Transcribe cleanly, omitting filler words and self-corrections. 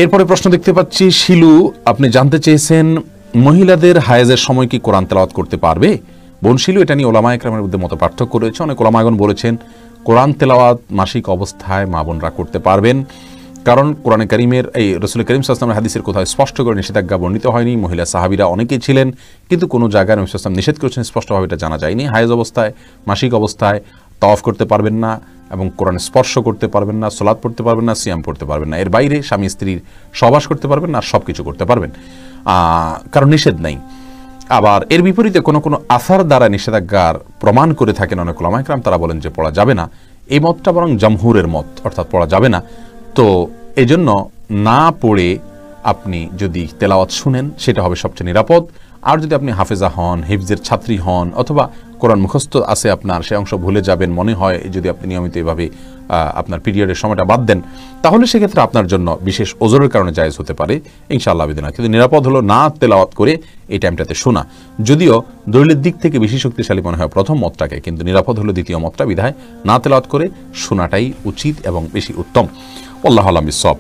এরপরে প্রশ্ন দেখতে পাচ্ছি শিলু, আপনি জানতে চেয়েছেন মহিলাদের হায়েজের সময় কি কোরআন তেলাওয়াত করতে পারবে? বোন শিলু, এটা নিয়ে ওলামা একরামের মধ্যে মত পার্থক্য রয়েছে। অনেক ওলামাগণ বলেছেন কোরআন তেলাওয়াত মাসিক অবস্থায় মা বোনরা করতে পারবেন, কারণ কোরআনে কারিমের এই রাসূল করিম সাল্লাল্লাহু আলাইহি ওয়াসাল্লামের হাদিসের কোথাও স্পষ্ট করে নিষেধাজ্ঞা বর্ণিত হয়নি। মহিলা সাহাবীরা অনেকেই ছিলেন, কিন্তু কোনো জায়গায় নবী সাল্লাল্লাহু আলাইহি ওয়াসাল্লাম নিষেধ করেছেন স্পষ্টভাবে এটা জানা যায়নি। হায়েজ অবস্থায়, মাসিক অবস্থায় তাওয়াফ করতে পারবেন না এবং কোরআন স্পর্শ করতে পারবেন না, সালাত পড়তে পারবেন না, সিয়াম পড়তে পারবেন না। এর বাইরে স্বামী স্ত্রীর সহবাস করতে পারবেন না, আর সব কিছু করতে পারবেন, কারণ নিষেধ নাই। আবার এর বিপরীতে কোনো কোনো আসার দ্বারা নিষেধাজ্ঞার প্রমাণ করে থাকেন অনেক ওলামা একরাম, তারা বলেন যে পড়া যাবে না। এই মতটা বরং জমহুরের মত, অর্থাৎ পড়া যাবে না। তো এই জন্য না পড়ে আপনি যদি তেলাওয়াত শুনেন সেটা হবে সবচেয়ে নিরাপদ। আর যদি আপনি হাফেজা হন, হিফজের ছাত্রী হন, অথবা কোরআন মুখস্থ আছে আপনার, সে অংশ ভুলে যাবেন মনে হয়, যদি আপনি নিয়মিত এভাবে আপনার পিরিয়ডের সময়টা বাদ দেন, তাহলে সেক্ষেত্রে আপনার জন্য বিশেষ ওজরের কারণে জায়েজ হতে পারে ইনশাআল্লাহ বিদিনা। কিন্তু নিরাপদ হলো না তেলাওয়াত করে এই টাইমটাতে শোনা। যদিও দলিলের দিক থেকে বেশি শক্তিশালী মনে হয় প্রথম মতটাকে, কিন্তু নিরাপদ হলো দ্বিতীয় মতটা, বিধায় না তেলাওয়াত করে শোনাটাই উচিত এবং বেশি উত্তম। আল্লাহু আ'লাম বিসওয়াব।